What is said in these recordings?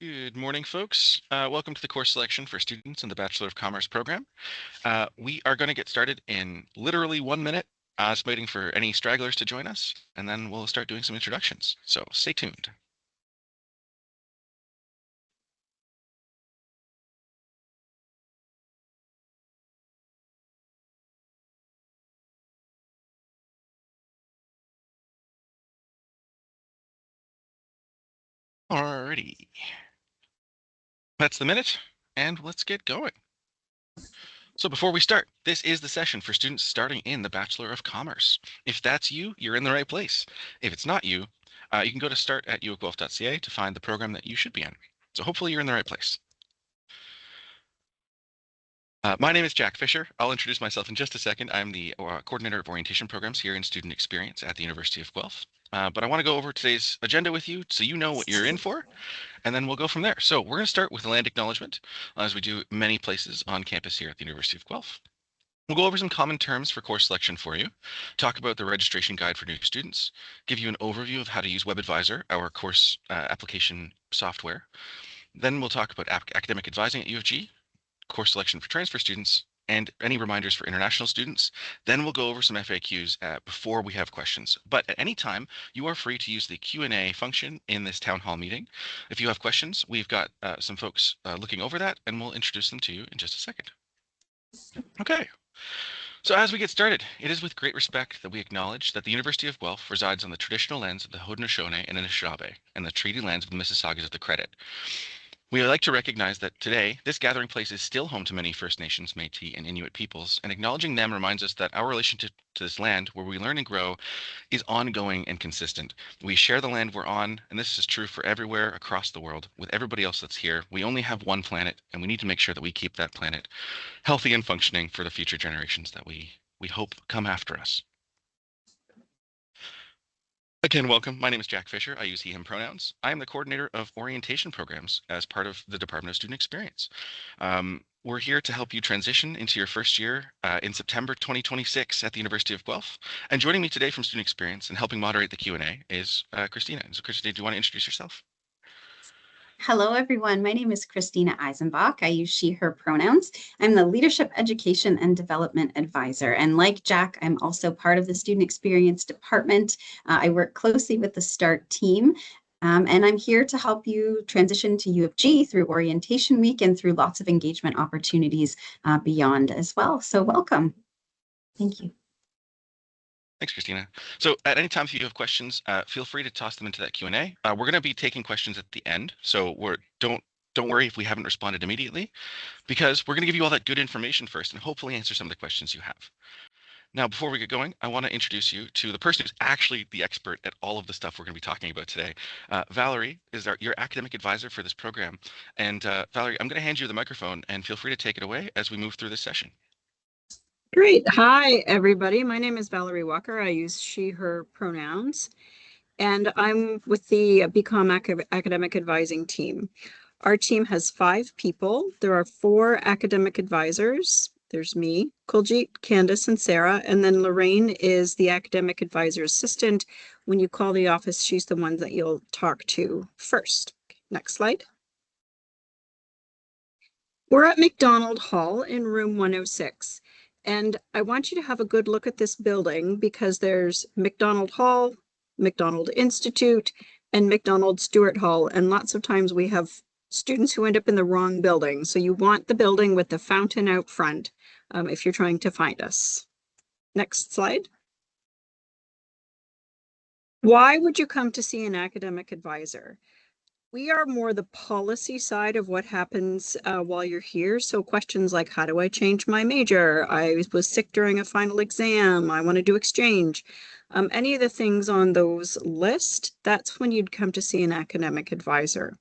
Good morning, folks. Welcome to the course selection for students in the Bachelor of Commerce program. We are going to get started in literally 1 minute. Just waiting for any stragglers to join us, and then we'll start doing some introductions. So stay tuned. Alrighty, that's the minute, and let's get going. So before we start, this is the session for students starting in the Bachelor of Commerce. If that's you, you're in the right place. If it's not you, you can go to start@uofguelph.ca to find the program that you should be in. So hopefully you're in the right place. My name is Jack Fisher. I'll introduce myself in just a second. I'm the coordinator of orientation programs here in student experience at the University of Guelph. But I want to go over today's agenda with you so you know what you're in for, and then we'll go from there. So we're going to start with land acknowledgement, as we do many places on campus here at the University of Guelph. We'll go over some common terms for course selection for you, talk about the registration guide for new students, give you an overview of how to use WebAdvisor, our course application software. Then we'll talk about academic advising at U of G, course selection for transfer students, and any reminders for international students. Then we'll go over some FAQs before we have questions. But at any time, you are free to use the Q&A function in this town hall meeting. If you have questions, we've got some folks looking over that, and we'll introduce them to you in just a second. Okay. So as we get started, it is with great respect that we acknowledge that the University of Guelph resides on the traditional lands of the Haudenosaunee and Anishinaabe, and the treaty lands of the Mississaugas of the Credit. We would like to recognize that today, this gathering place is still home to many First Nations, Métis, and Inuit peoples, and acknowledging them reminds us that our relationship to this land, where we learn and grow, is ongoing and consistent. We share the land we're on, and this is true for everywhere across the world. With everybody else that's here, we only have one planet, and we need to make sure that we keep that planet healthy and functioning for the future generations that we hope come after us. Again, welcome. My name is Jack Fisher. I use he, him pronouns. I am the coordinator of orientation programs as part of the Department of Student Experience. We're here to help you transition into your first year in September 2026 at the University of Guelph. And joining me today from Student Experience and helping moderate the Q&A is Christina. So Christina, do you want to introduce yourself? Hello, everyone. My name is Christina Eisenbach. I use she, her pronouns. I'm the Leadership Education and Development Advisor. And like Jack, I'm also part of the Student Experience Department. I work closely with the START team. And I'm here to help you transition to U of G through orientation week and through lots of engagement opportunities beyond as well. So welcome. Thank you. Thanks, Christina. So at any time, if you have questions, feel free to toss them into that Q&A. We're going to be taking questions at the end, so don't worry if we haven't responded immediately, because we're going to give you all that good information first and hopefully answer some of the questions you have. Now, before we get going, I want to introduce you to the person who's actually the expert at all of the stuff we're going to be talking about today. Valerie is your academic advisor for this program. And Valerie, I'm going to hand you the microphone and feel free to take it away as we move through this session. Great. Hi, everybody. My name is Valerie Walker. I use she, her pronouns, and I'm with the BCOMM academic advising team. Our team has 5 people. There are 4 academic advisors. There's me, Kuljit, Candace, and Sarah, and then Lorraine is the academic advisor assistant. When you call the office, she's the one that you'll talk to first. Next slide. We're at McDonald Hall in room 106. And I want you to have a good look at this building because there's McDonald Hall, McDonald Institute, and McDonald Stewart Hall. And lots of times we have students who end up in the wrong building. So you want the building with the fountain out front if you're trying to find us. Next slide. Why would you come to see an academic advisor? We are more the policy side of what happens while you're here. So questions like, how do I change my major? I was sick during a final exam. I want to do exchange. Any of the things on those list, that's when you'd come to see an academic advisor.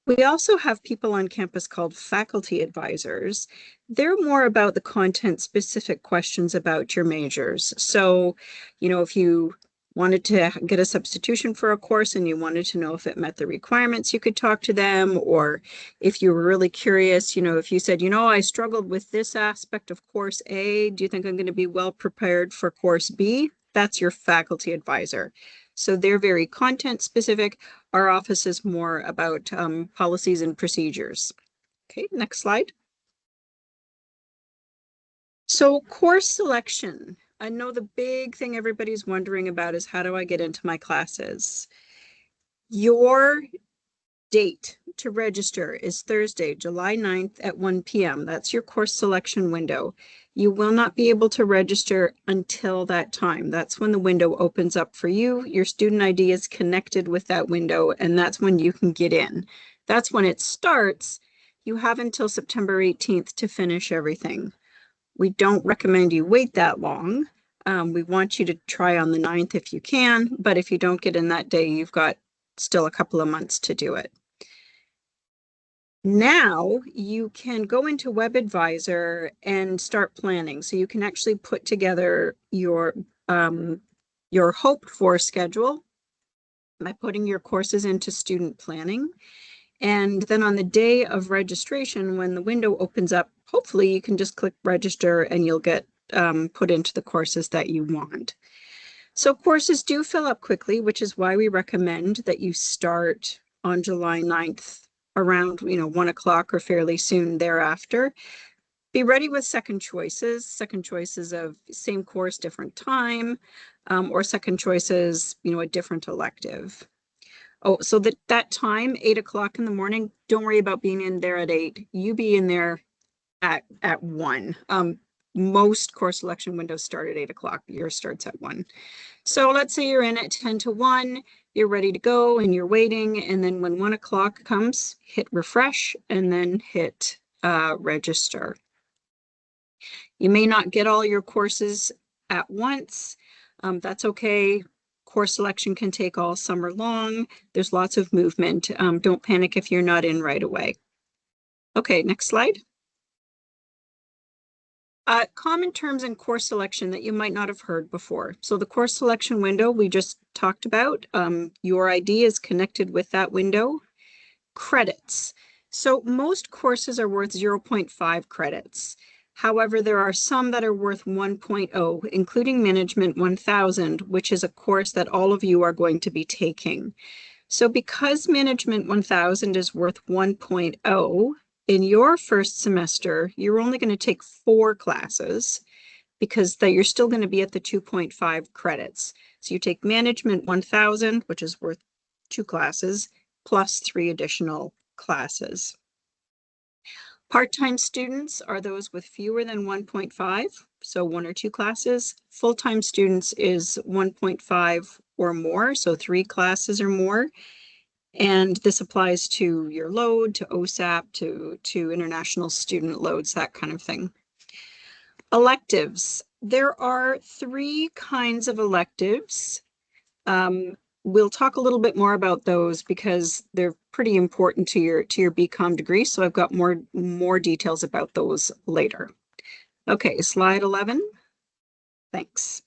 We also have people on campus called faculty advisors. They're more about the content specific questions about your majors. So, if you wanted to get a substitution for a course and you wanted to know if it met the requirements, you could talk to them. Or if you were really curious, if you said, I struggled with this aspect of course A, do you think I'm going to be well prepared for course B? That's your faculty advisor. So they're very content specific. Our office is more about policies and procedures. Okay, next slide. So course selection. I know the big thing everybody's wondering about is how do I get into my classes? Your date to register is Thursday, July 9th at 1 p.m. That's your course selection window. You will not be able to register until that time. That's when the window opens up for you. Your student ID is connected with that window, and that's when you can get in. That's when it starts. You have until September 18th to finish everything. We don't recommend you wait that long. We want you to try on the 9th if you can, but if you don't get in that day, you've got still a couple of months to do it. Now you can go into WebAdvisor and start planning. So you can actually put together your hoped for schedule by putting your courses into student planning. And then on the day of registration, when the window opens up, hopefully you can just click register and you'll get put into the courses that you want. So courses do fill up quickly, which is why we recommend that you start on July 9th around 1 o'clock or fairly soon thereafter. Be ready with second choices of same course, different time, or second choices, a different elective. Oh, so that time, 8 o'clock in the morning, don't worry about being in there at 8. You be in there at 1. Most course selection windows start at 8 o'clock. Yours starts at 1. So let's say you're in at 10 to 1, you're ready to go and you're waiting. And then when 1 o'clock comes, hit refresh and then hit register. You may not get all your courses at once. That's okay. Course selection can take all summer long. There's lots of movement. Don't panic if you're not in right away. Okay, next slide. Common terms in course selection that you might not have heard before. So the course selection window we just talked about, your ID is connected with that window. Credits. So most courses are worth 0.5 credits. However, there are some that are worth 1.0, including Management 1000, which is a course that all of you are going to be taking. So because Management 1000 is worth 1.0, in your first semester, you're only going to take 4 classes because you're still going to be at the 2.5 credits. So you take Management 1000, which is worth 2 classes, plus 3 additional classes. Part-time students are those with fewer than 1.5, so 1 or 2 classes. Full-time students is 1.5 or more, so 3 classes or more. And this applies to your load, to OSAP, to international student loads, that kind of thing. Electives. There are 3 kinds of electives. We'll talk a little bit more about those because they're pretty important to your BCOMM degree. So I've got more details about those later. Okay, slide 11. Thanks.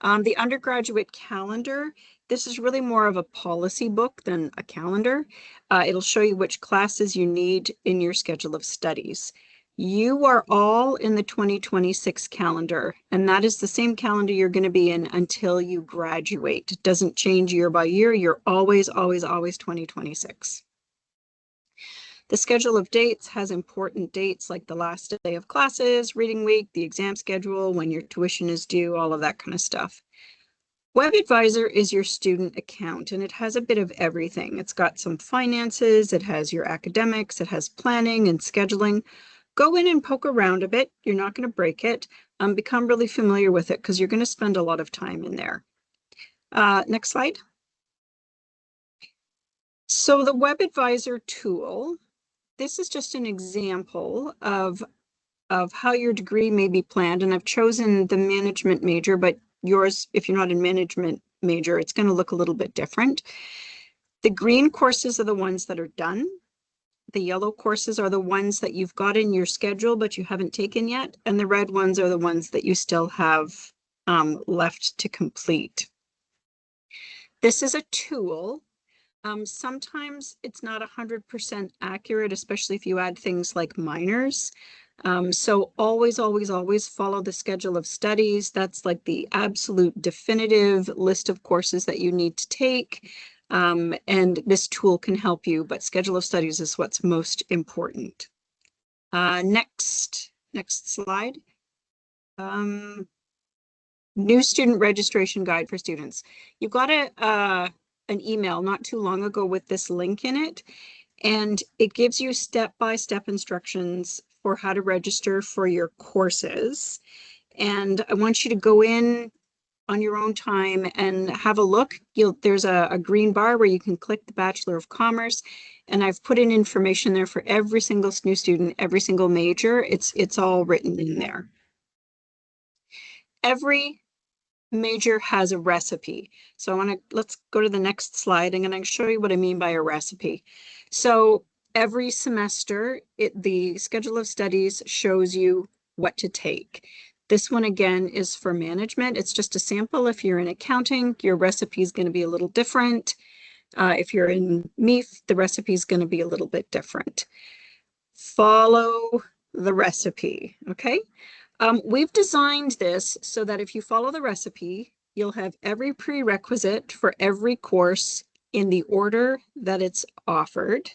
The undergraduate calendar. This is really more of a policy book than a calendar. It'll show you which classes you need in your schedule of studies. You are all in the 2026 calendar, and that is the same calendar you're going to be in until you graduate. It doesn't change year by year. You're always, always, always 2026. The schedule of dates has important dates like the last day of classes, reading week, the exam schedule, when your tuition is due, all of that kind of stuff. WebAdvisor is your student account, and it has a bit of everything. It's got some finances, it has your academics, it has planning and scheduling. Go in and poke around a bit. You're not going to break it. Become really familiar with it because you're going to spend a lot of time in there. Next slide. So the WebAdvisor tool, this is just an example of how your degree may be planned. And I've chosen the management major, but yours, if you're not a management major, it's going to look a little bit different. The green courses are the ones that are done. The yellow courses are the ones that you've got in your schedule, but you haven't taken yet. And the red ones are the ones that you still have left to complete. This is a tool. Sometimes it's not 100% accurate, especially if you add things like minors. So always, always, always follow the schedule of studies. That's like the absolute definitive list of courses that you need to take. And this tool can help you, but schedule of studies is what's most important. Next slide. New student registration guide for students. You got an email not too long ago with this link in it, and it gives you step-by-step instructions for how to register for your courses. And I want you to go in on your own time and have a look. There's a green bar where you can click the Bachelor of Commerce, and I've put in information there for every single new student, every single major. It's all written in there. Every major has a recipe. So let's go to the next slide. I'm going to show you what I mean by a recipe. So every semester, the schedule of studies shows you what to take. This one again is for management. It's just a sample. If you're in accounting, your recipe is going to be a little different. If you're in MEF, the recipe is going to be a little bit different. Follow the recipe, okay? We've designed this so that if you follow the recipe, you'll have every prerequisite for every course in the order that it's offered.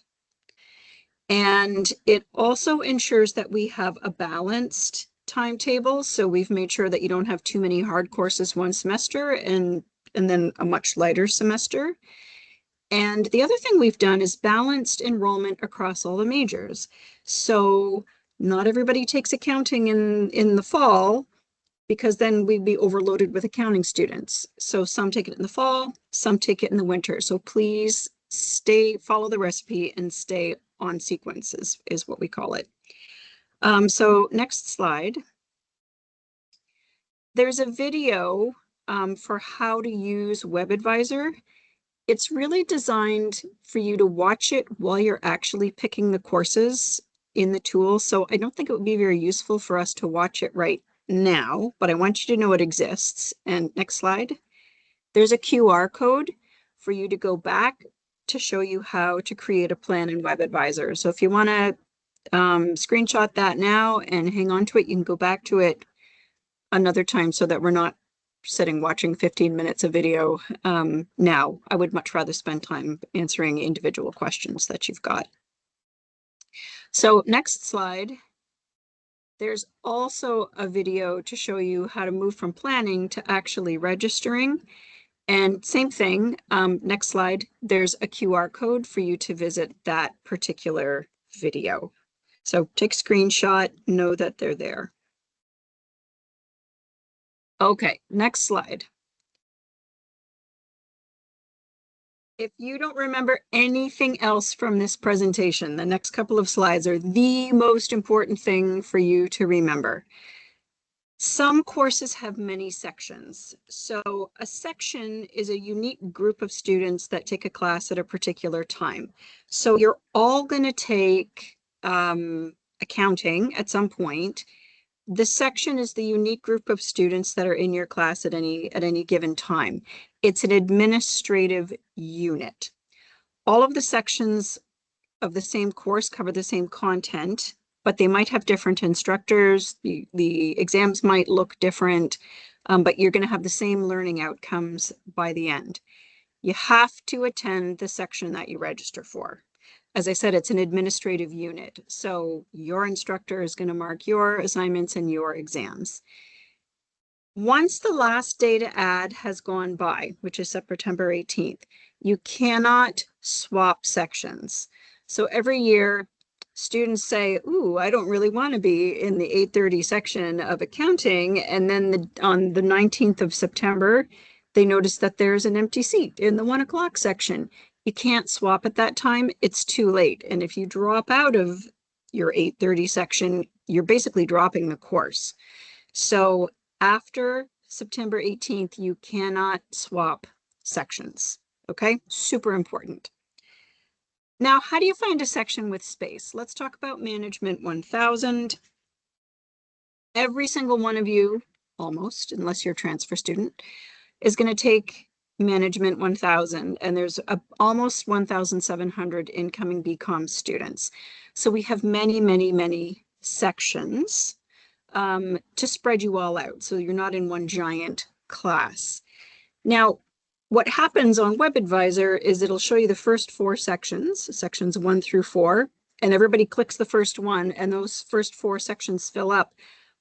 And it also ensures that we have a balanced timetable. So we've made sure that you don't have too many hard courses one semester and then a much lighter semester. And the other thing we've done is balanced enrollment across all the majors. So not everybody takes accounting in the fall, because then we'd be overloaded with accounting students. So some take it in the fall, some take it in the winter. So please follow the recipe and stay on sequence is what we call it. So next slide. There's a video for how to use WebAdvisor. It's really designed for you to watch it while you're actually picking the courses in the tool. So I don't think it would be very useful for us to watch it right now, but I want you to know it exists. And next slide. There's a QR code for you to go back to show you how to create a plan in WebAdvisor. So if you want to screenshot that now and hang on to it, you can go back to it another time so that we're not sitting watching 15 minutes of video now. I would much rather spend time answering individual questions that you've got. So next slide. There's also a video to show you how to move from planning to actually registering. And same thing, next slide, there's a QR code for you to visit that particular video. So take a screenshot, know that they're there. Okay, next slide. If you don't remember anything else from this presentation, the next couple of slides are the most important thing for you to remember. Some courses have many sections. So a section is a unique group of students that take a class at a particular time. So you're all going to take accounting at some point. The section is the unique group of students that are in your class at any given time. It's an administrative unit. All of the sections of the same course cover the same content, but they might have different instructors. The exams might look different, but you're going to have the same learning outcomes by the end. You have to attend the section that you register for. As I said, it's an administrative unit. So your instructor is going to mark your assignments and your exams. Once the last day to add has gone by, which is September 18th, you cannot swap sections. So every year, students say, ooh, I don't really want to be in the 8:30 section of accounting. And then on the 19th of September, they notice that there's an empty seat in the 1 o'clock section. You can't swap at that time. It's too late. And if you drop out of your 8:30 section, you're basically dropping the course. So after September 18th, you cannot swap sections. Okay, super important. Now, how do you find a section with space? Let's talk about Management 1000. Every single one of you, almost, unless you're a transfer student, is going to take Management 1000, and there's almost 1,700 incoming BCOMM students. So we have many, many, many sections to spread you all out, so you're not in one giant class. Now, what happens on WebAdvisor is it'll show you the first 4 sections, sections 1 through 4, and everybody clicks the first one, and those first 4 sections fill up.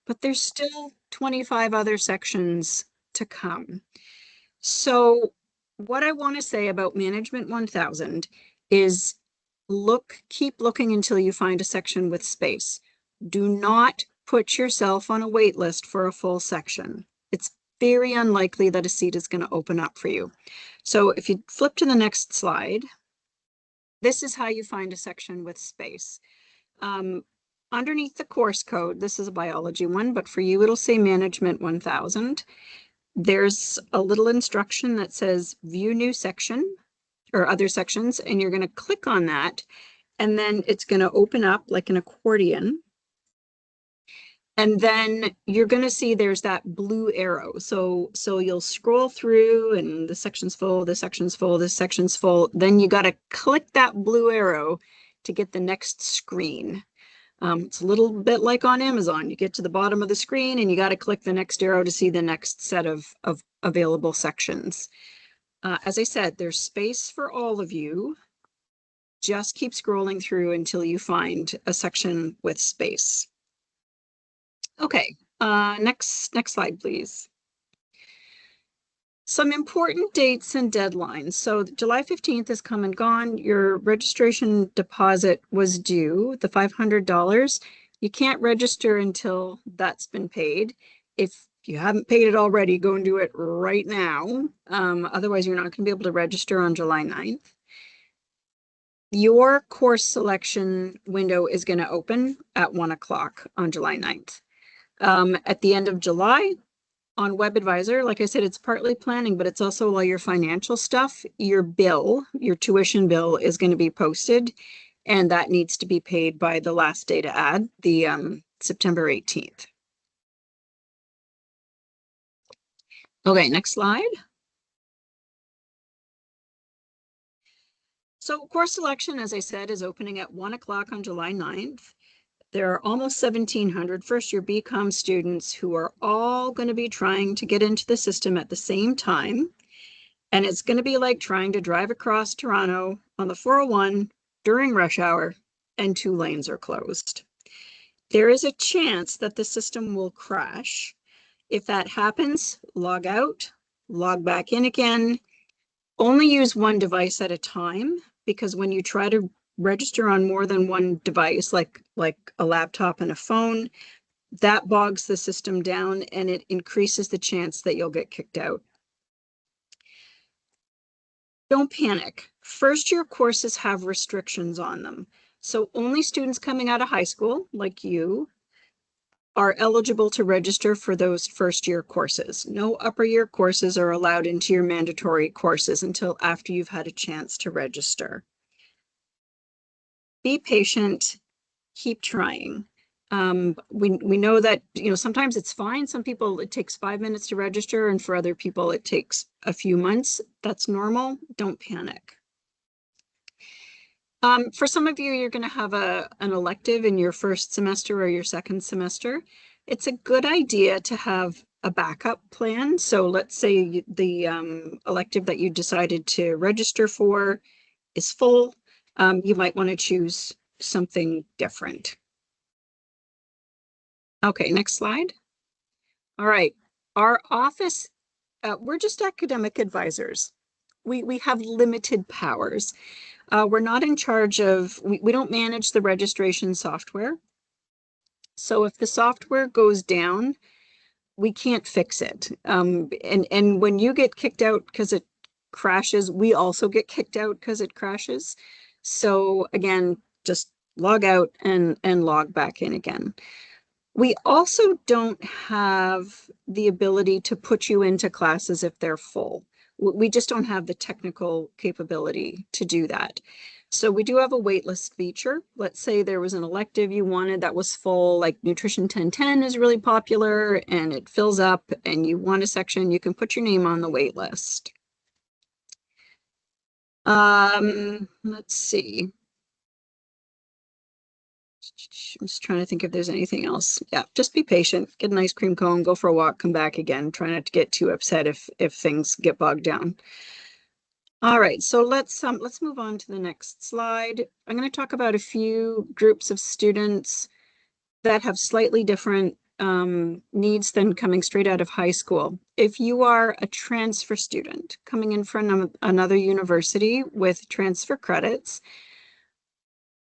But there's still 25 other sections to come. So what I want to say about Management 1000 is keep looking until you find a section with space. Do not put yourself on a wait list for a full section. It's very unlikely that a seat is going to open up for you. So if you flip to the next slide, this is how you find a section with space. Underneath the course code, this is a biology one, but for you, it'll say Management 1000. There's a little instruction that says view new section or other sections, and you're going to click on that, and then it's going to open up like an accordion. And then you're going to see there's that blue arrow. So you'll scroll through and the section's full, this section's full, this section's full. Then you got to click that blue arrow to get the next screen. It's a little bit like on Amazon. You get to the bottom of the screen and you got to click the next arrow to see the next set of available sections. As I said, there's space for all of you. Just keep scrolling through until you find a section with space. Okay, next slide, please. Some important dates and deadlines. So July 15th has come and gone. Your registration deposit was due, the $500. You can't register until that's been paid. If you haven't paid it already, go and do it right now. Otherwise, you're not going to be able to register on July 9th. Your course selection window is going to open at 1 o'clock on July 9th. At the end of July, on WebAdvisor, like I said, it's partly planning, but it's also all your financial stuff. Your bill, your tuition bill is going to be posted, and that needs to be paid by the last day to add, the September 18th. Okay, next slide. So course selection, as I said, is opening at 1 o'clock on July 9th. There are almost 1,700 first-year BCOMM students who are all going to be trying to get into the system at the same time. And it's going to be like trying to drive across Toronto on the 401 during rush hour and 2 lanes are closed. There is a chance that the system will crash. If that happens, log out, log back in again. Only use one device at a time, because when you try to register on more than one device, like a laptop and a phone, that bogs the system down and it increases the chance that you'll get kicked out. Don't panic. First-year courses have restrictions on them. So only students coming out of high school, like you, are eligible to register for those first-year courses. No upper-year courses are allowed into your mandatory courses until after you've had a chance to register. Be patient, keep trying. We know that, sometimes it's fine. Some people, it takes 5 minutes to register, and for other people, it takes a few months. That's normal. Don't panic. For some of you, you're going to have an elective in your first semester or your second semester. It's a good idea to have a backup plan. So let's say the elective that you decided to register for is full. You might want to choose something different. Okay, next slide. All right, our office, we're just academic advisors. We have limited powers. We're not in charge of, we don't manage the registration software. So if the software goes down, we can't fix it. And when you get kicked out because it crashes, we also get kicked out because it crashes. So again, just log out and log back in again. We also don't have the ability to put you into classes if they're full. We just don't have the technical capability to do that. So we do have a waitlist feature. Let's say there was an elective you wanted that was full, like Nutrition 1010 is really popular and it fills up and you want a section, you can put your name on the waitlist. Let's see. I'm just trying to think if there's anything else. Yeah, just be patient, get an ice cream cone, go for a walk, come back again. Try not to get too upset if things get bogged down. All right, so let's move on to the next slide. I'm going to talk about a few groups of students that have slightly different needs than coming straight out of high school. If you are a transfer student coming in from another university with transfer credits,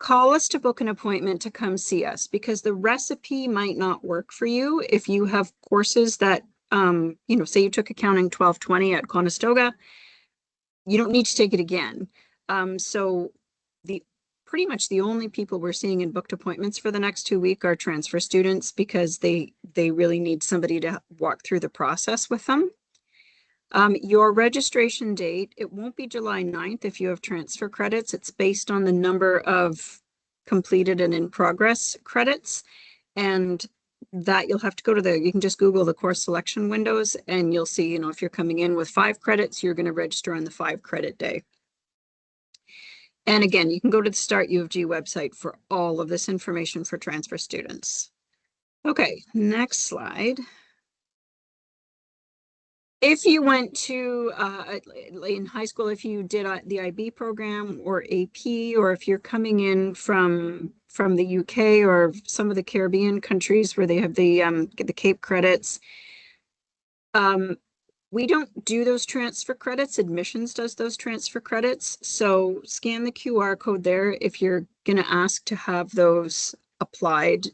call us to book an appointment to come see us, because the recipe might not work for you if you have courses that, you know, say you took accounting 1220 at Conestoga, you don't need to take it again. So pretty much the only people we're seeing in booked appointments for the next 2 weeks are transfer students, because they really need somebody to walk through the process with them. Your registration date, it won't be July 9th if you have transfer credits. It's based on the number of completed and in progress credits. And that you'll have to go to you can just Google the course selection windows and you'll see, you know, if you're coming in with 5 credits, you're going to register on the 5 credit day. And again, you can go to the Start U of G website for all of this information for transfer students. Okay, next slide. If you went to, in high school, if you did the IB program or AP, or if you're coming in from the UK or some of the Caribbean countries where they have the Cape credits, we don't do those transfer credits. Admissions does those transfer credits. So scan the QR code there if you're going to ask to have those applied.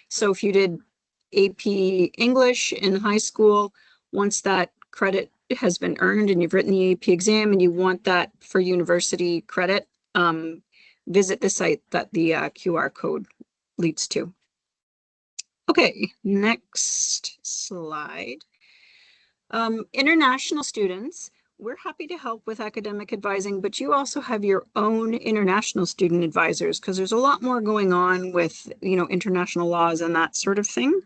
So if you did AP English in high school, once that credit has been earned and you've written the AP exam and you want that for university credit, visit the site that the QR code leads to. Okay, next slide. International students, we're happy to help with academic advising, but you also have your own international student advisors, because there's a lot more going on with, you know, international laws and that sort of thing.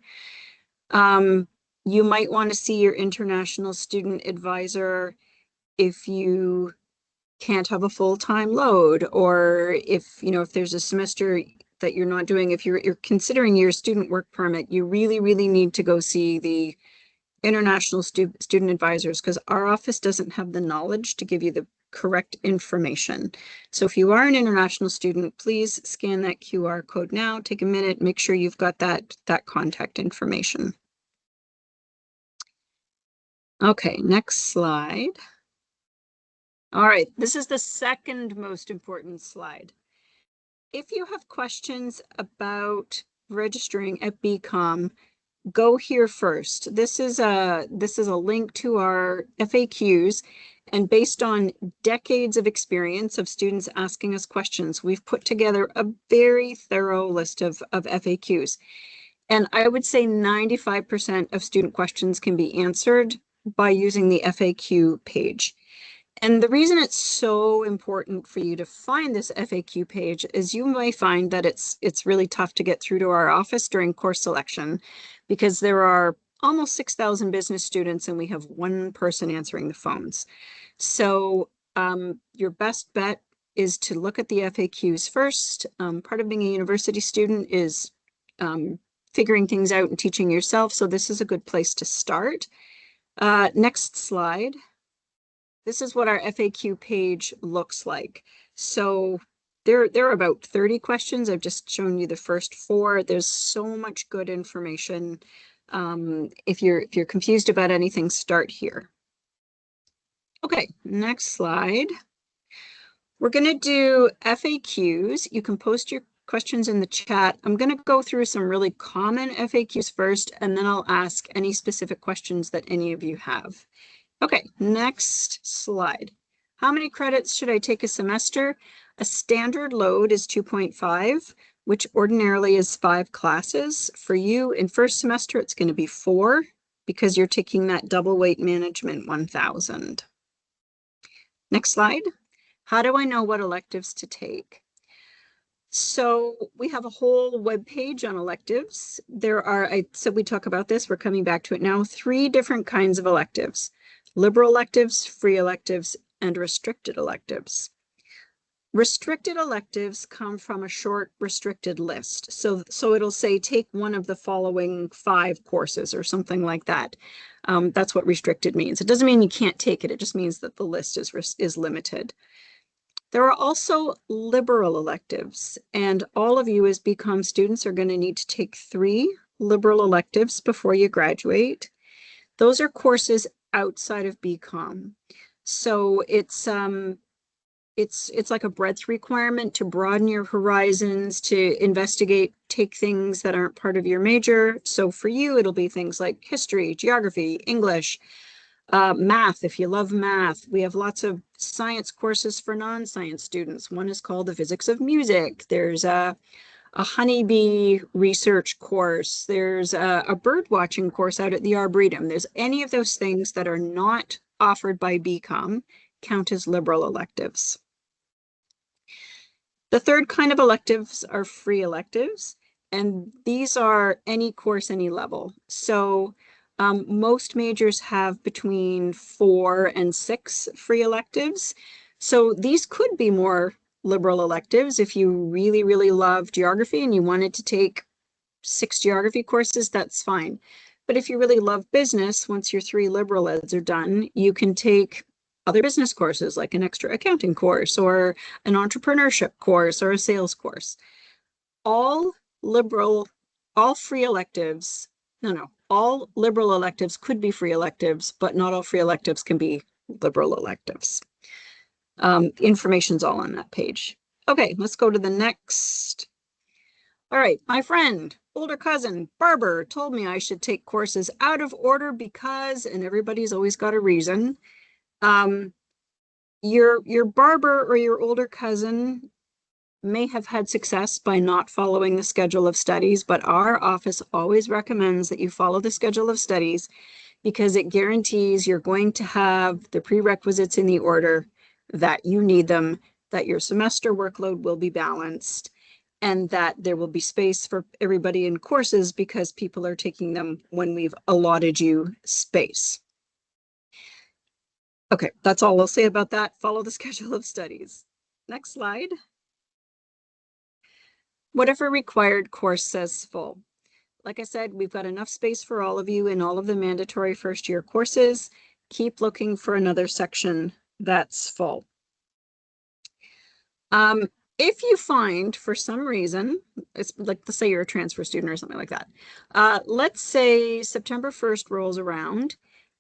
You might want to see your international student advisor if you can't have a full-time load, or if, you know, if there's a semester that you're not doing, if you're considering your student work permit, you really need to go see the international student advisors, because our office doesn't have the knowledge to give you the correct information. So if you are an international student, please scan that QR code now, take a minute, make sure you've got that contact information. Okay, next slide. All right, this is the second most important slide. If you have questions about registering at BCOMM, go here first. This is a link to our FAQs, and based on decades of experience of students asking us questions, we've put together a very thorough list of FAQs. And I would say 95% of student questions can be answered by using the FAQ page. And the reason it's so important for you to find this FAQ page is you may find that it's really tough to get through to our office during course selection, because there are almost 6,000 business students and we have one person answering the phones. So your best bet is to look at the FAQs first. Part of being a university student is figuring things out and teaching yourself. So this is a good place to start. Next slide. This is what our FAQ page looks like. So there are about 30 questions. I've just shown you the first 4. There's so much good information. If you're confused about anything, start here. Okay, next slide. We're going to do FAQs. You can post your questions in the chat. I'm going to go through some really common FAQs first, and then I'll ask any specific questions that any of you have. Okay, next slide. How many credits should I take a semester? A standard load is 2.5, which ordinarily is 5 classes. For you in first semester, it's going to be 4, because you're taking that double weight management 1000. Next slide. How do I know what electives to take? So we have a whole web page on electives. There are, so we talk about this, we're coming back to it now, 3 different kinds of electives: liberal electives, free electives, and restricted electives. Restricted electives come from a short restricted list. So it'll say take one of the following 5 courses or something like that. That's what restricted means. It doesn't mean you can't take it. It just means that the list is limited. There are also liberal electives, and all of you as BCOMM students are going to need to take 3 liberal electives before you graduate. Those are courses outside of BCOMM. So it's like a breadth requirement to broaden your horizons, to investigate, take things that aren't part of your major. So for you, it'll be things like history, geography, English, math, if you love math. We have lots of science courses for non-science students. One is called the physics of music. There's a honeybee research course. There's a bird watching course out at the Arboretum. There's any of those things that are not offered by BCOMM count as liberal electives. The third kind of electives are free electives, and these are any course, any level. So most majors have between 4 and 6 free electives. So these could be more liberal electives. If you really, really love geography and you wanted to take 6 geography courses, that's fine. But if you really love business, once your 3 liberal eds are done, you can take other business courses like an extra accounting course or an entrepreneurship course or a sales course. All liberal electives could be free electives, but not all free electives can be liberal electives. Information's all on that page. Okay, let's go to the next. All right, my friend, older cousin, Barber, told me I should take courses out of order because, and everybody's always got a reason. Your barber or your older cousin may have had success by not following the schedule of studies, but our office always recommends that you follow the schedule of studies because it guarantees you're going to have the prerequisites in the order that you need them, that your semester workload will be balanced, and that there will be space for everybody in courses because people are taking them when we've allotted you space. Okay, that's all I'll say about that. Follow the schedule of studies. Next slide. Whatever required course says full. Like I said, we've got enough space for all of you in all of the mandatory first year courses. Keep looking for another section that's full. If you find for some reason, it's like, let's say you're a transfer student or something like that. Let's say September 1st rolls around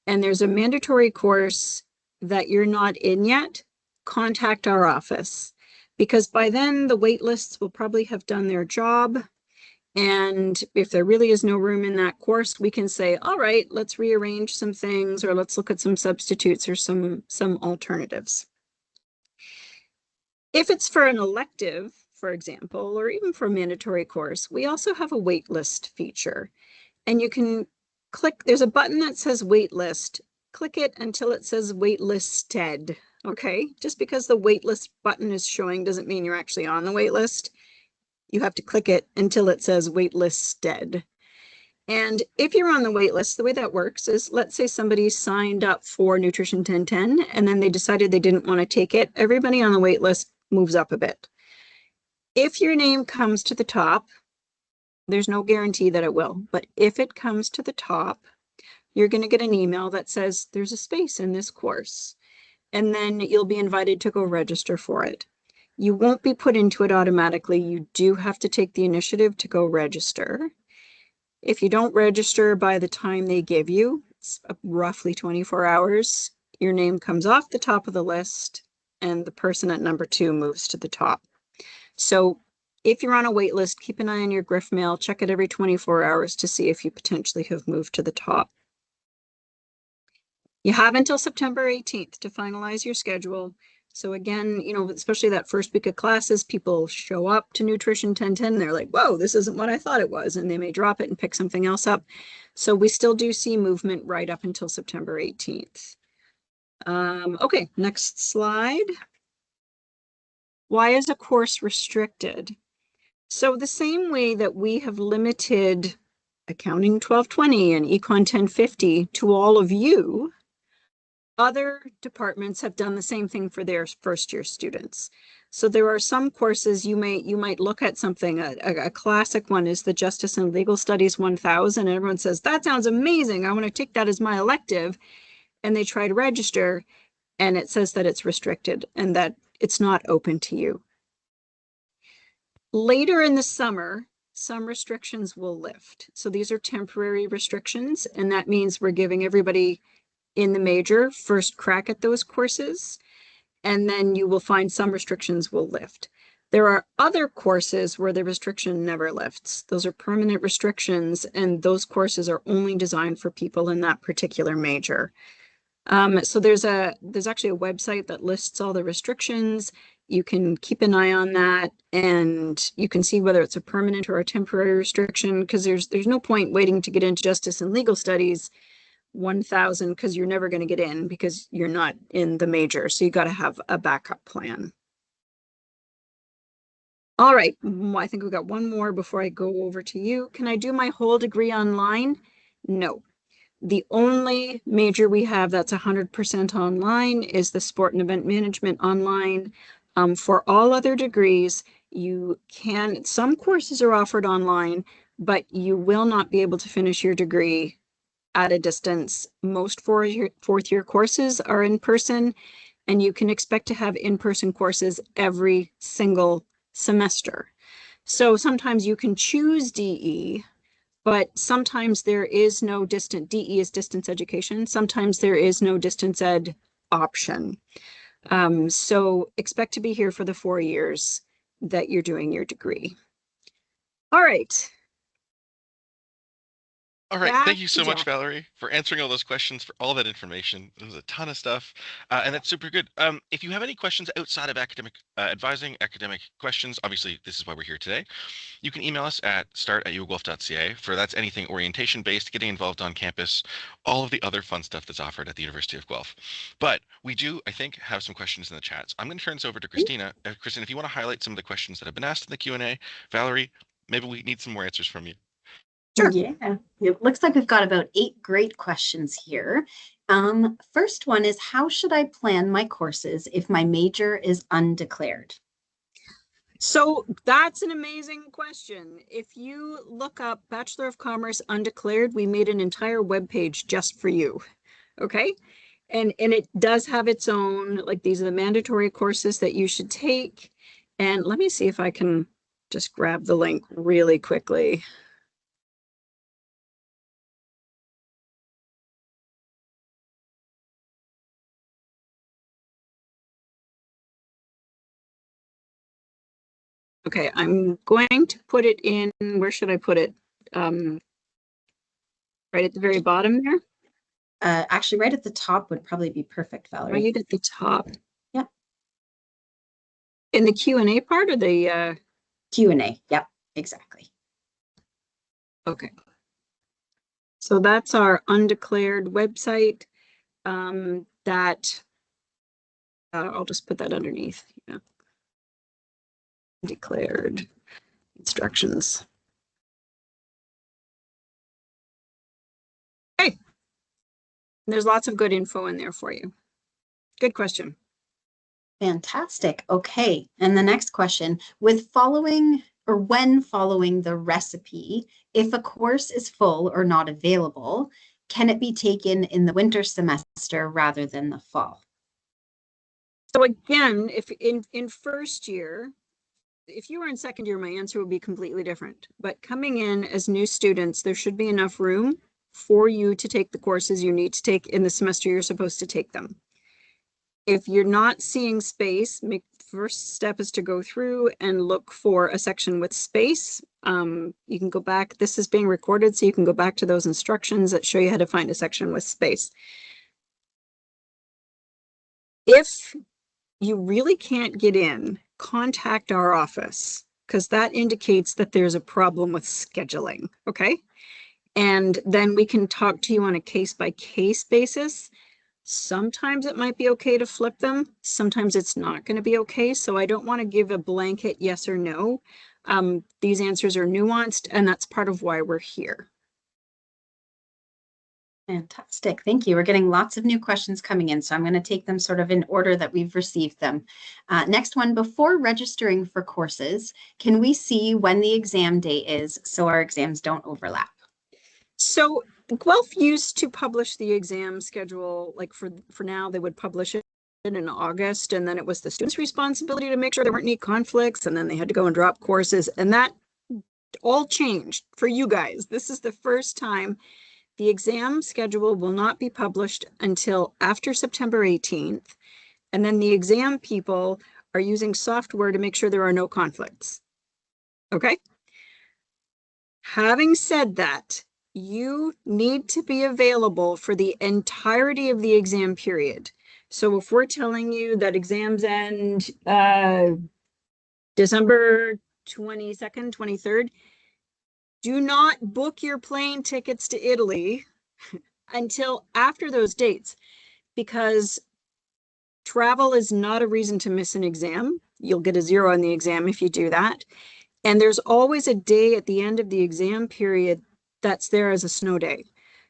and there's a mandatory course that you're not in yet, contact our office because by then the wait lists will probably have done their job. And if there really is no room in that course, we can say, all right, let's rearrange some things or let's look at some substitutes or some alternatives. If it's for an elective, for example, or even for a mandatory course, we also have a wait list feature. And you can click, there's a button that says wait list. Click it until it says wait listed. Okay, just because the wait list button is showing doesn't mean you're actually on the wait list. You have to click it until it says wait listed. And if you're on the wait list, the way that works is, let's say somebody signed up for Nutrition 1010 and then they decided they didn't want to take it. Everybody on the wait list moves up a bit. If your name comes to the top, there's no guarantee that it will, but if it comes to the top, you're going to get an email that says there's a space in this course, and then you'll be invited to go register for it. You won't be put into it automatically. You do have to take the initiative to go register. If you don't register by the time they give you, it's roughly 24 hours, your name comes off the top of the list and the person at number 2 moves to the top. So if you're on a wait list, keep an eye on your Griff mail, check it every 24 hours to see if you potentially have moved to the top. You have until September 18th to finalize your schedule. So again, you know, especially that first week of classes, people show up to Nutrition 1010. They're like, whoa, this isn't what I thought it was. And they may drop it and pick something else up. So we still do see movement right up until September 18th. Okay, next slide. Why is a course restricted? So the same way that we have limited Accounting 1220 and Econ 1050 to all of you, other departments have done the same thing for their first year students. So there are some courses you might look at something. A classic one is the Justice and Legal Studies 1000, and everyone says, that sounds amazing. I want to take that as my elective. And they try to register, and it says that it's restricted and that it's not open to you. Later in the summer, some restrictions will lift. So these are temporary restrictions, and that means we're giving everybody in the major first crack at those courses, and then you will find some restrictions will lift. There are other courses where the restriction never lifts. Those are permanent restrictions, and those courses are only designed for people in that particular major. So there's actually a website that lists all the restrictions. You can keep an eye on that, and you can see whether it's a permanent or a temporary restriction, because there's no point waiting to get into Justice and Legal Studies 1000, because you're never going to get in because you're not in the major. So you got to have a backup plan. All right, I think we've got one more before I go over to you. Can I do my whole degree online? No. The only major we have that's 100% online is the Sport and Event Management online. For all other degrees, some courses are offered online, but you will not be able to finish your degree at a distance. Most fourth year courses are in person, and you can expect to have in-person courses every single semester. So sometimes you can choose DE, but sometimes there is no DE is distance education. Sometimes there is no distance ed option. So expect to be here for the 4 years that you're doing your degree. All right. All right, thank you so much, Valerie, for answering all those questions, for all that information. It was a ton of stuff, and that's super good. If you have any questions outside of academic advising, academic questions, obviously this is why we're here today. You can email us at start@uofguelph.ca for that's anything orientation-based, getting involved on campus, all of the other fun stuff that's offered at the University of Guelph. But we do, I think, have some questions in the chat. So I'm going to turn this over to Christina. Christina, if you want to highlight some of the questions that have been asked in the Q&A, Valerie, maybe we need some more answers from you. Sure. Yeah, it looks like we've got about 8 great questions here. First one is, how should I plan my courses if my major is undeclared? So that's an amazing question. If you look up Bachelor of Commerce Undeclared, we made an entire webpage just for you. Okay. And it does have its own, like, these are the mandatory courses that you should take. And let me see if I can just grab the link really quickly. Okay, I'm going to put it in, where should I put it? Right at the very bottom there? Actually, right at the top would probably be perfect, Valerie. Right at the top. Yep. In the Q&A part or the Q&A? Yep, exactly. Okay. So that's our undeclared website. I'll just put that underneath. Yeah. Declared instructions. Okay. There's lots of good info in there for you. Good question. Fantastic. Okay. And the next question, when following the recipe, if a course is full or not available, can it be taken in the winter semester rather than the fall? So again, if in first year, if you were in second year, my answer would be completely different. But coming in as new students, there should be enough room for you to take the courses you need to take in the semester you're supposed to take them. If you're not seeing space, first step is to go through and look for a section with space. You can go back. This is being recorded, so you can go back to those instructions that show you how to find a section with space. If you really can't get in, contact our office, because that indicates that there's a problem with scheduling, okay? And then we can talk to you on a case-by-case basis. Sometimes it might be okay to flip them. Sometimes it's not going to be okay. So I don't want to give a blanket yes or no. These answers are nuanced, and that's part of why we're here. Fantastic. Thank you. We're getting lots of new questions coming in, so I'm going to take them sort of in order that we've received them. Next one, before registering for courses, can we see when the exam date is so our exams don't overlap? So Guelph used to publish the exam schedule, like for now, they would publish it in August, and then it was the students' responsibility to make sure there weren't any conflicts, and then they had to go and drop courses, and that all changed for you guys. This is the first time the exam schedule will not be published until after September 18th, and then the exam people are using software to make sure there are no conflicts. Okay? Having said that, you need to be available for the entirety of the exam period. So if we're telling you that exams end December 22nd, 23rd, do not book your plane tickets to Italy until after those dates, because travel is not a reason to miss an exam. You'll get a 0 on the exam if you do that. And there's always a day at the end of the exam period that's there as a snow day.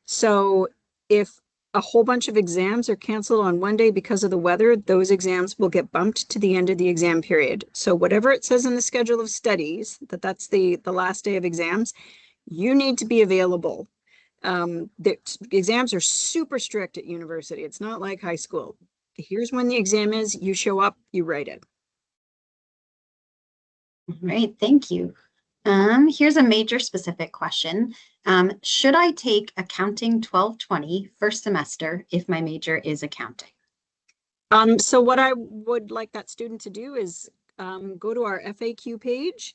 So if a whole bunch of exams are canceled on one day because of the weather, those exams will get bumped to the end of the exam period. So whatever it says in the schedule of studies, that's the last day of exams, you need to be available. The exams are super strict at university. It's not like high school. Here's when the exam is, you show up, you write it. All right, thank you. Here's a major specific question. Should I take accounting 1220 first semester if my major is accounting? So what I would like that student to do is go to our FAQ page,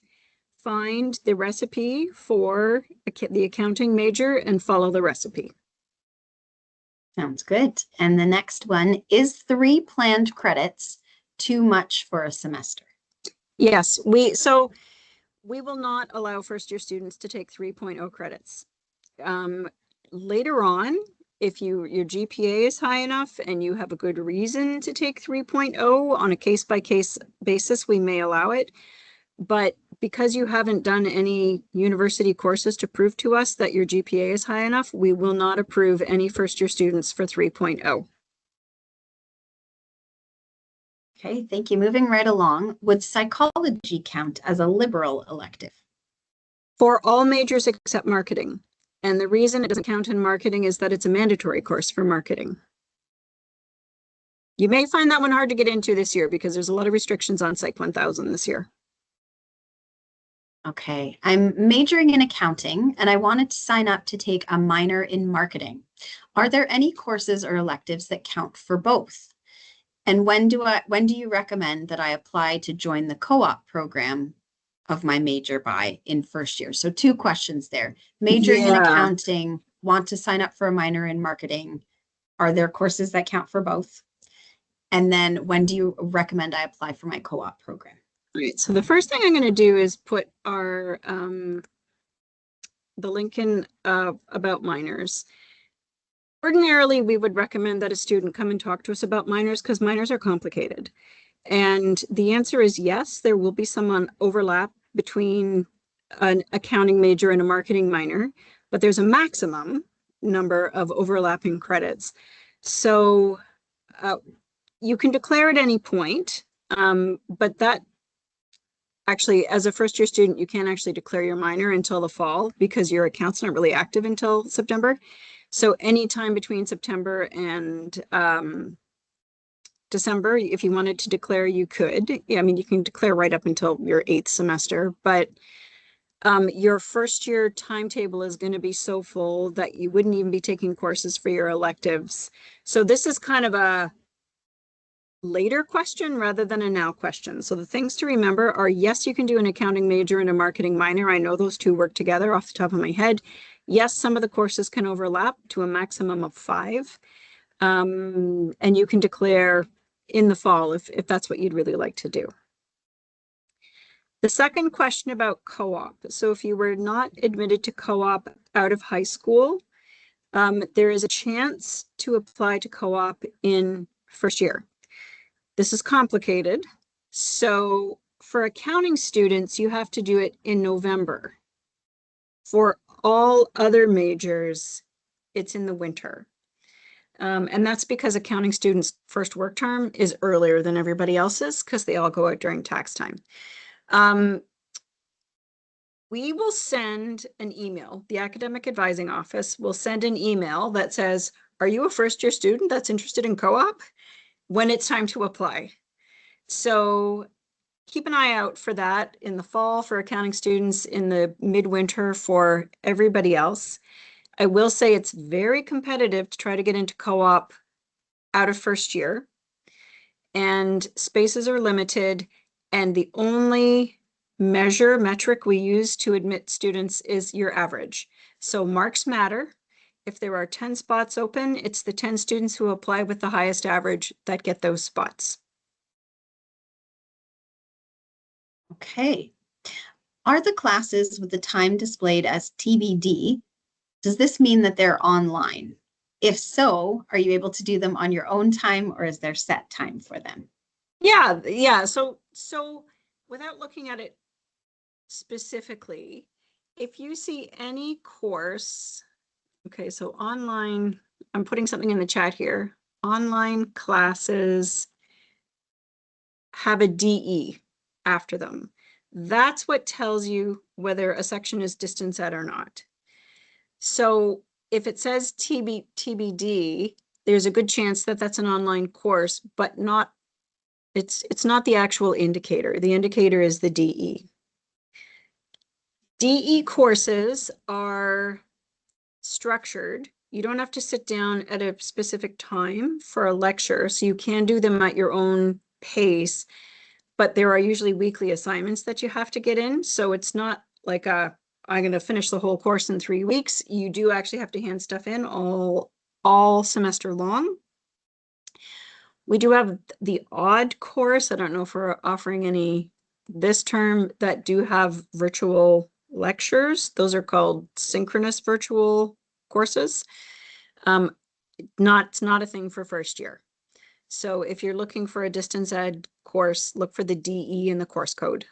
find the recipe for the accounting major and follow the recipe. Sounds good. And the next one, is 3 planned credits too much for a semester? Yes, we will not allow first year students to take 3.0 credits. Later on, if your GPA is high enough and you have a good reason to take 3.0 on a case-by-case basis, we may allow it. But because you haven't done any university courses to prove to us that your GPA is high enough, we will not approve any first year students for 3.0. Okay, thank you. Moving right along, would psychology count as a liberal elective? For all majors except marketing. And the reason it doesn't count in marketing is that it's a mandatory course for marketing. You may find that one hard to get into this year because there's a lot of restrictions on Psych 1000 this year. Okay, I'm majoring in accounting and I wanted to sign up to take a minor in marketing. Are there any courses or electives that count for both? And when do you recommend that I apply to join the co-op program of my major by in first year? So 2 questions there. Majoring in accounting, want to sign up for a minor in marketing. Are there courses that count for both? And then when do you recommend I apply for my co-op program? All right, so the first thing I'm going to do is put our the link in about minors. Ordinarily, we would recommend that a student come and talk to us about minors because minors are complicated. And the answer is yes, there will be some overlap between an accounting major and a marketing minor, but there's a maximum number of overlapping credits. So you can declare at any point, but that actually, as a first year student, you can't actually declare your minor until the fall because your accounts aren't really active until September. So anytime between September and December, if you wanted to declare, you could. I mean, you can declare right up until your 8th semester, but your first year timetable is going to be so full that you wouldn't even be taking courses for your electives. So this is kind of a later question rather than a now question. So the things to remember are, yes, you can do an accounting major and a marketing minor. I know those 2 work together off the top of my head. Yes, some of the courses can overlap to a maximum of 5. And you can declare in the fall if that's what you'd really like to do. The second question about co-op. So if you were not admitted to co-op out of high school, there is a chance to apply to co-op in first year. This is complicated. So for accounting students, you have to do it in November. For all other majors, it's in the winter. And that's because accounting students' first work term is earlier than everybody else's because they all go out during tax time. We will send an email. The academic advising office will send an email that says, are you a first-year student that's interested in co-op? When it's time to apply. So keep an eye out for that in the fall for accounting students, in the midwinter for everybody else. I will say it's very competitive to try to get into co-op out of first year, and spaces are limited, and the only metric we use to admit students is your average. So marks matter. If there are 10 spots open, it's the 10 students who apply with the highest average that get those spots. Okay. Are the classes with the time displayed as TBD, does this mean that they're online? If so, are you able to do them on your own time, or is there set time for them? Yeah. So without looking at it specifically, if you see any course, okay, so online, I'm putting something in the chat here. Online classes have a DE after them. That's what tells you whether a section is distance ed or not. So if it says TBD, there's a good chance that that's an online course, but not, it's not the actual indicator. The indicator is the DE. DE courses are structured. You don't have to sit down at a specific time for a lecture, so you can do them at your own pace, but there are usually weekly assignments that you have to get in. So it's not like I'm going to finish the whole course in 3 weeks. You do actually have to hand stuff in all semester long. We do have the odd course. I don't know if we're offering any this term that do have virtual lectures. Those are called synchronous virtual courses. Not a thing for first year. So if you're looking for a distance ed course, look for the DE in the course code.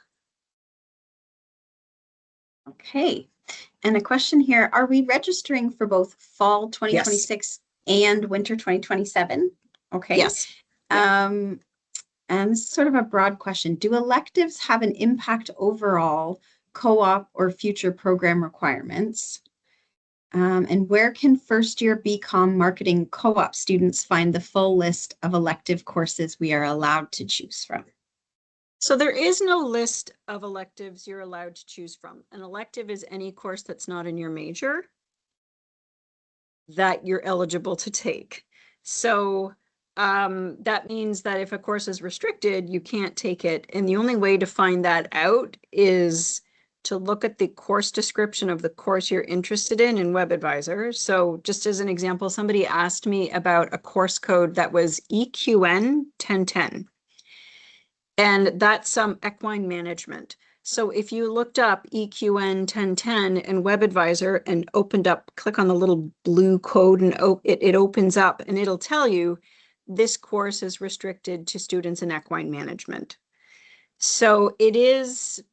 Okay. And a question here, are we registering for both fall 2026 and winter 2027? Okay. Yes. And this is sort of a broad question. Do electives have an impact overall co-op or future program requirements? And where can first-year BCOMM marketing co-op students find the full list of elective courses we are allowed to choose from? So there is no list of electives you're allowed to choose from. An elective is any course that's not in your major that you're eligible to take. So that means that if a course is restricted, you can't take it. And the only way to find that out is to look at the course description of the course you're interested in WebAdvisor. So just as an example, somebody asked me about a course code that was EQN 1010. And that's some equine management. So if you looked up EQN 1010 and WebAdvisor and opened up, click on the little blue code and it opens up and it'll tell you this course is restricted to students in equine management. So it is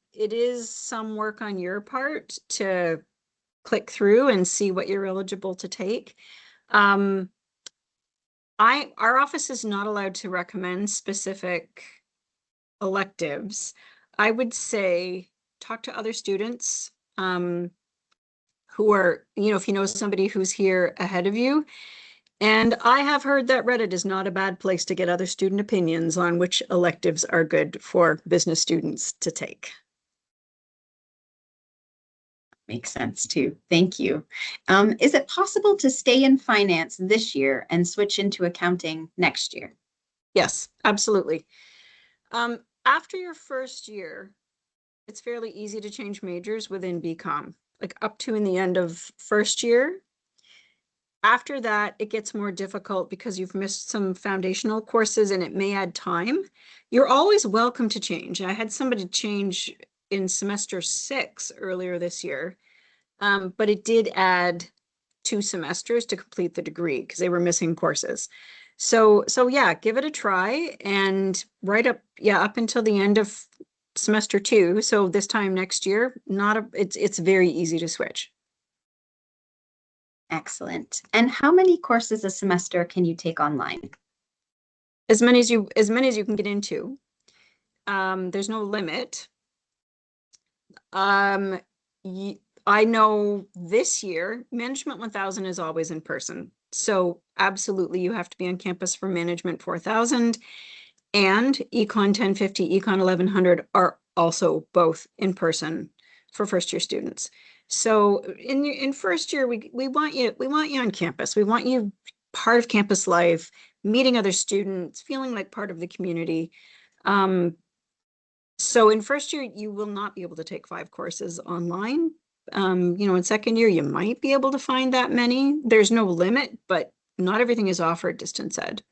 some work on your part to click through and see what you're eligible to take. Our office is not allowed to recommend specific electives. I would say talk to other students who are, if you know somebody who's here ahead of you. And I have heard that Reddit is not a bad place to get other student opinions on which electives are good for business students to take. Makes sense too. Thank you. Is it possible to stay in finance this year and switch into accounting next year? Yes, absolutely. After your first year, it's fairly easy to change majors within BCOMM, like up to in the end of first year. After that, it gets more difficult because you've missed some foundational courses and it may add time. You're always welcome to change. I had somebody change in semester 6 earlier this year, but it did add 2 semesters to complete the degree because they were missing courses. So yeah, give it a try and right up until the end of semester 2. So this time next year, it's very easy to switch. Excellent. And how many courses a semester can you take online? As many as you can get into. There's no limit. I know this year, Management 1000 is always in person. So absolutely, you have to be on campus for Management 4000, and Econ 1050, Econ 1100 are also both in person for first year students. So in first year, we want you on campus. We want you part of campus life, meeting other students, feeling like part of the community. So in first year, you will not be able to take 5 courses online. In second year, you might be able to find that many. There's no limit, but not everything is offered distance ed.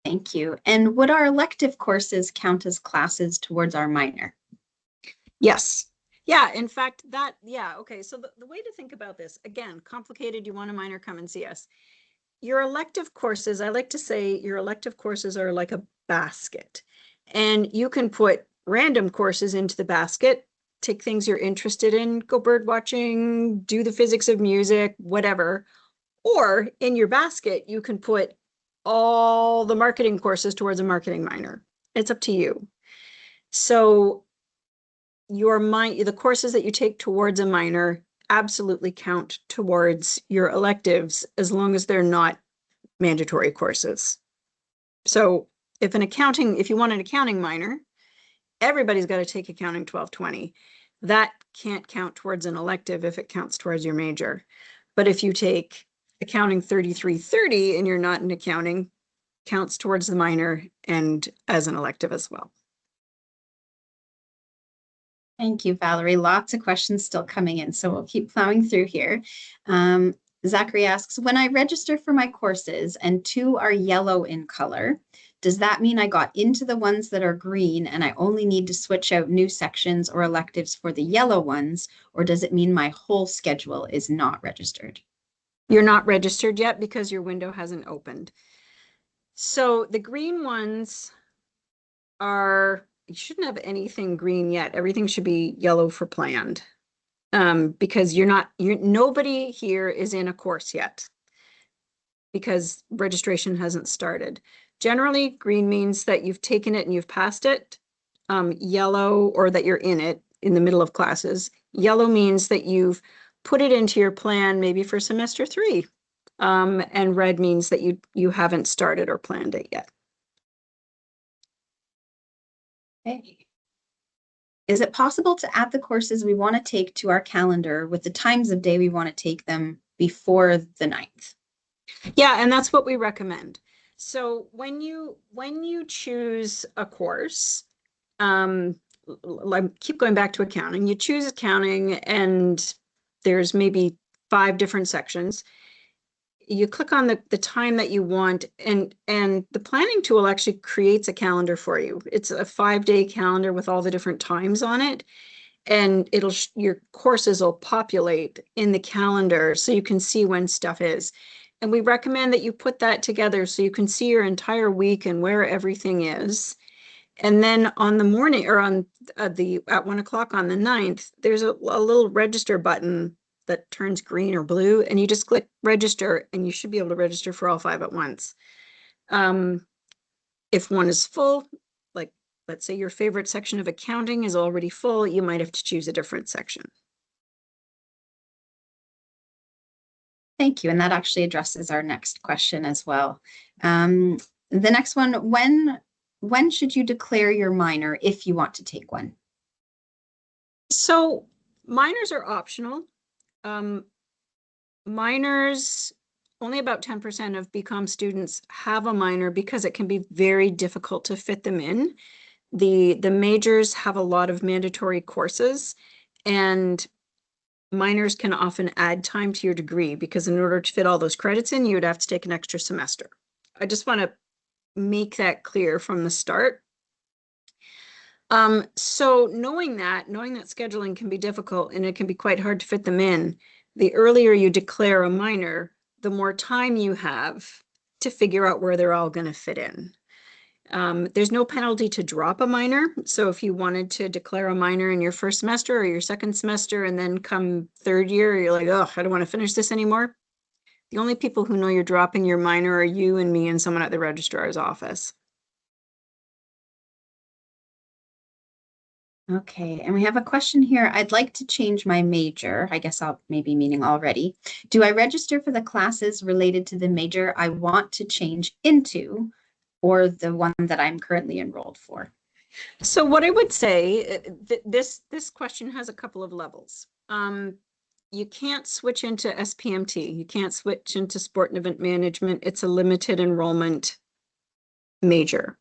Thank you. And would our elective courses count as classes towards our minor? Yes. Yeah, in fact, okay. So the way to think about this, again, complicated, you want a minor, come and see us. Your elective courses, I like to say your elective courses are like a basket. And you can put random courses into the basket, take things you're interested in, go bird watching, do the physics of music, whatever. Or in your basket, you can put all the marketing courses towards a marketing minor. It's up to you. So the courses that you take towards a minor absolutely count towards your electives as long as they're not mandatory courses. So if you want an accounting minor, everybody's got to take accounting 1220. That can't count towards an elective if it counts towards your major. But if you take accounting 3330 and you're not in accounting, counts towards the minor and as an elective as well. Thank you, Valerie. Lots of questions still coming in, so we'll keep plowing through here. Zachary asks, when I register for my courses and 2 are yellow in color, does that mean I got into the ones that are green and I only need to switch out new sections or electives for the yellow ones, or does it mean my whole schedule is not registered? You're not registered yet because your window hasn't opened. So the green ones you shouldn't have anything green yet. Everything should be yellow for planned. Because nobody here is in a course yet because registration hasn't started. Generally, green means that you've taken it and you've passed it. Yellow, or that you're in it in the middle of classes. Yellow means that you've put it into your plan maybe for semester 3. And red means that you haven't started or planned it yet. Okay. Is it possible to add the courses we want to take to our calendar with the times of day we want to take them before the 9th? Yeah, and that's what we recommend. So when you choose a course, I keep going back to accounting. You choose accounting and there's maybe 5 different sections. You click on the time that you want, and the planning tool actually creates a calendar for you. It's a 5-day calendar with all the different times on it, and your courses will populate in the calendar so you can see when stuff is. And we recommend that you put that together so you can see your entire week and where everything is. And then on the morning, or at 1 o'clock on the 9th, there's a little register button that turns green or blue, and you just click register and you should be able to register for all 5 at once. If one is full, like let's say your favorite section of accounting is already full, you might have to choose a different section. Thank you. And that actually addresses our next question as well. The next one, when should you declare your minor if you want to take one? So minors are optional. Minors, only about 10% of BCOMM students have a minor because it can be very difficult to fit them in. The majors have a lot of mandatory courses, and minors can often add time to your degree because in order to fit all those credits in, you would have to take an extra semester. I just want to make that clear from the start. So knowing that scheduling can be difficult and it can be quite hard to fit them in, the earlier you declare a minor, the more time you have to figure out where they're all going to fit in. There's no penalty to drop a minor. So if you wanted to declare a minor in your first semester or your second semester, and then come third year, you're like, oh, I don't want to finish this anymore. The only people who know you're dropping your minor are you and me and someone at the registrar's office. Okay, and we have a question here. I'd like to change my major. I guess I'll maybe meaning already. Do I register for the classes related to the major I want to change into, or the one that I'm currently enrolled for? So what I would say, this question has a couple of levels. You can't switch into SPMT. You can't switch into sport and event management. It's a limited enrollment major.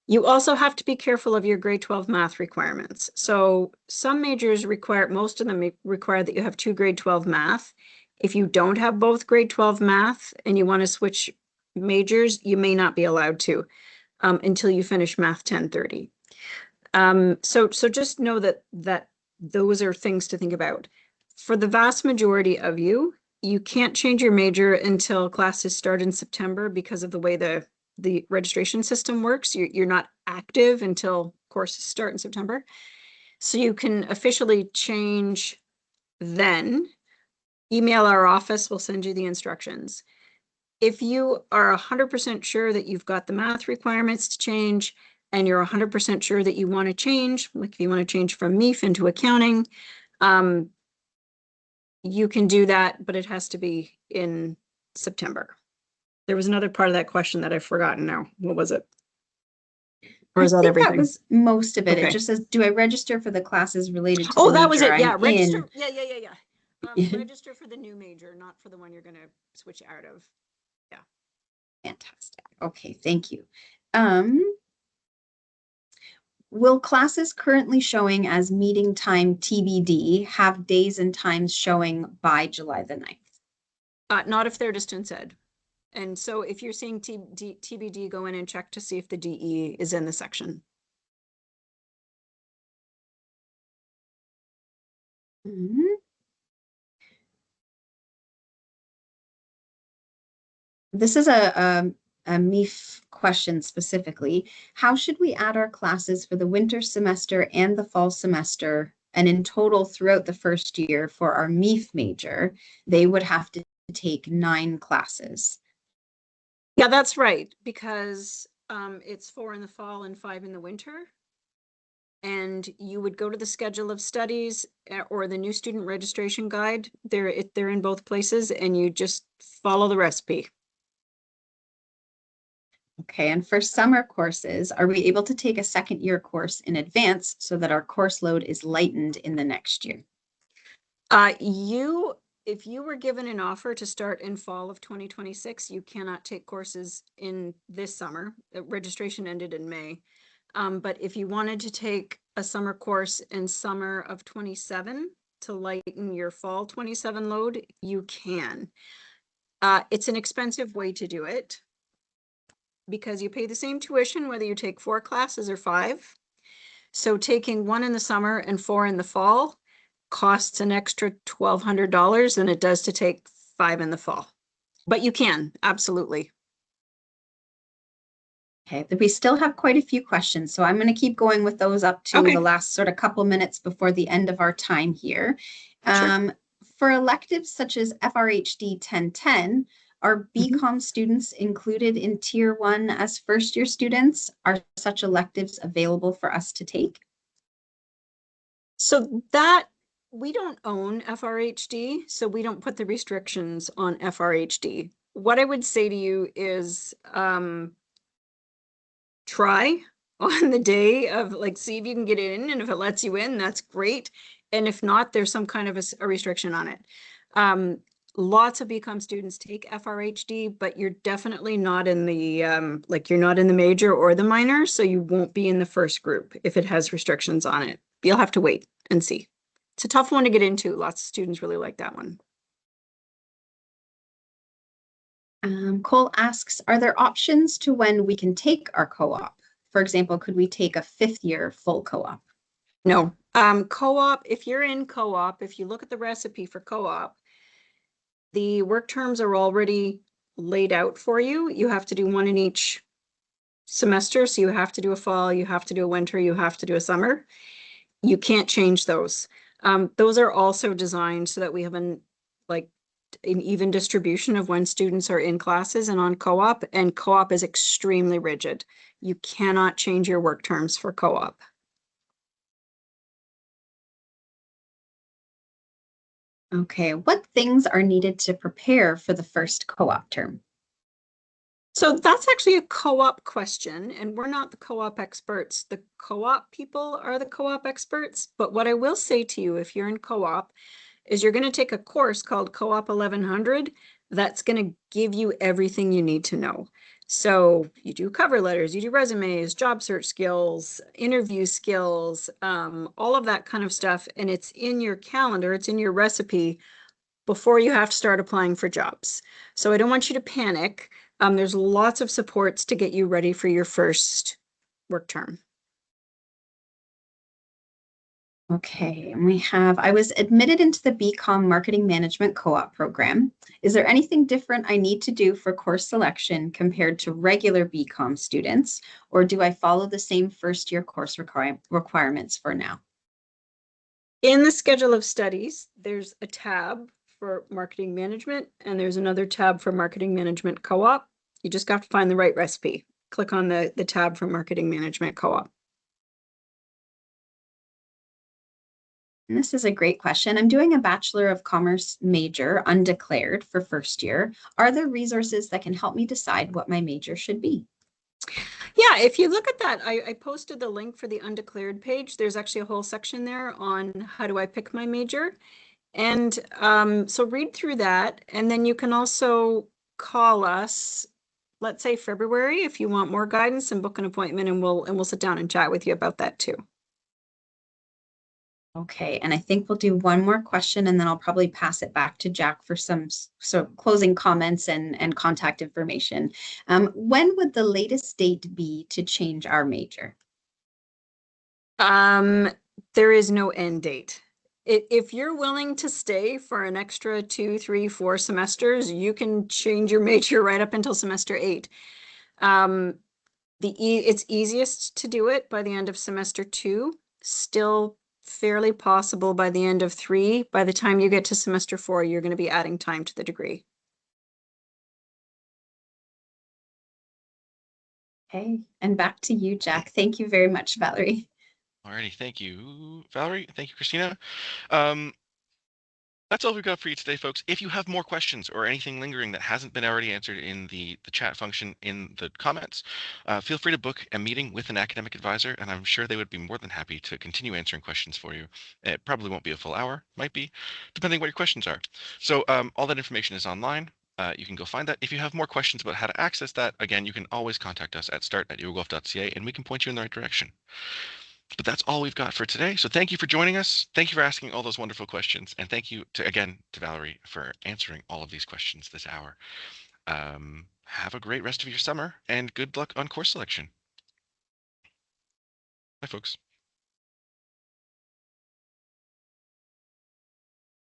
You also have to be careful of your grade 12 math requirements. So some majors require, most of them require that you have 2 grade 12 math. If you don't have both grade 12 math and you want to switch majors, you may not be allowed to until you finish Math 1030. So just know that those are things to think about. For the vast majority of you, you can't change your major until classes start in September because of the way the registration system works. You're not active until courses start in September. So you can officially change then. Email our office, we'll send you the instructions. If you are 100% sure that you've got the math requirements to change, and you're 100% sure that you want to change, like if you want to change from MEF into accounting, you can do that, but it has to be in September. There was another part of that question that I've forgotten now. What was it? Or is that everything? That was most of it. Okay. It just says, do I register for the classes related to Oh, the that was major it. Yeah, I'm register. in? Yeah. Register for the new major, not for the one you're going to switch out of. Yeah. Fantastic. Okay, thank you. Will classes currently showing as meeting time TBD have days and times showing by July the 9th? Not if they're distance ed. And so if you're seeing TBD, go in and check to see if the DE is in the section. This is a MEF question specifically. How should we add our classes for the winter semester and the fall semester? And in total, throughout the first year for our MEF major, they would have to take 9 classes. Yeah, that's right, because it's 4 in the fall and 5 in the winter. And you would go to the schedule of studies or the new student registration guide. They're in both places, and you just follow the recipe. Okay, and for summer courses, are we able to take a second year course in advance so that our course load is lightened in the next year? If you were given an offer to start in fall of 2026, you cannot take courses in this summer. Registration ended in May. But if you wanted to take a summer course in summer of 27 to lighten your fall 27 load, you can. It's an expensive way to do it because you pay the same tuition whether you take 4 classes or 5. So taking 1 in the summer and 4 in the fall costs an extra $1,200 than it does to take 5 in the fall. But you can, absolutely. Okay, we still have quite a few questions, so I'm going to keep going with those up to the last sort of couple minutes before the end of our time here. Sure. For electives such as FRHD 1010, are BCOMM students included in Tier 1 as first-year students? Are such electives available for us to take? So that, we don't own FRHD, so we don't put the restrictions on FRHD. What I would say to you is try on the day of, like, see if you can get in, and if it lets you in, that's great. And if not, there's some kind of a restriction on it. Lots of BCOMM students take FRHD, but you're definitely not in the, like, you're not in the major or the minor, so you won't be in the first group if it has restrictions on it. You'll have to wait and see. It's a tough one to get into. Lots of students really like that one. Cole asks, are there options to when we can take our co-op? For example, could we take a 5th year full co-op? No. Co-op, if you're in co-op, if you look at the recipe for co-op, the work terms are already laid out for you. You have to do 1 in each semester. So you have to do a fall, you have to do a winter, you have to do a summer. You can't change those. Those are also designed so that we have an even distribution of when students are in classes and on co-op, and co-op is extremely rigid. You cannot change your work terms for co-op. Okay, what things are needed to prepare for the first co-op term? So that's actually a co-op question, and we're not the co-op experts. The co-op people are the co-op experts. But what I will say to you, if you're in co-op, is you're going to take a course called Co-op 1100 that's going to give you everything you need to know. So you do cover letters, you do resumes, job search skills, interview skills, all of that kind of stuff. And it's in your calendar, it's in your recipe before you have to start applying for jobs. So I don't want you to panic. There's lots of supports to get you ready for your first work term. Okay, and I was admitted into the BCOMM Marketing Management Co-op program. Is there anything different I need to do for course selection compared to regular BCOMM students, or do I follow the same first year course requirements for now? In the schedule of studies, there's a tab for marketing management, and there's another tab for marketing management co-op. You just have to find the right recipe. Click on the tab for marketing management co-op. And this is a great question. I'm doing a Bachelor of Commerce major, undeclared, for first year. Are there resources that can help me decide what my major should be? Yeah, if you look at that, I posted the link for the undeclared page. There's actually a whole section there on how do I pick my major. And so read through that, and then you can also call us, let's say February, if you want more guidance, and book an appointment, and we'll sit down and chat with you about that too. Okay, and I think we'll do one more question, and then I'll probably pass it back to Jack for some closing comments and contact information. When would the latest date be to change our major? There is no end date. If you're willing to stay for an extra 2, 3, 4 semesters, you can change your major right up until semester 8. It's easiest to do it by the end of semester 2, still fairly possible by the end of 3. By the time you get to semester 4, you're going to be adding time to the degree. Okay, and back to you, Jack. Thank you very much, Valerie. Alrighty, thank you, Valerie. Thank you, Christina. That's all we've got for you today, folks. If you have more questions or anything lingering that hasn't been already answered in the chat function in the comments, feel free to book a meeting with an academic advisor, and I'm sure they would be more than happy to continue answering questions for you. It probably won't be a full hour, might be, depending what your questions are. So all that information is online. You can go find that. If you have more questions about how to access that, again, you can always contact us at start@uoguelph.ca, and we can point you in the right direction. But that's all we've got for today. So thank you for joining us. Thank you for asking all those wonderful questions. And thank you to Valerie for answering all of these questions this hour. Have a great rest of your summer and good luck on course selection. Bye, folks.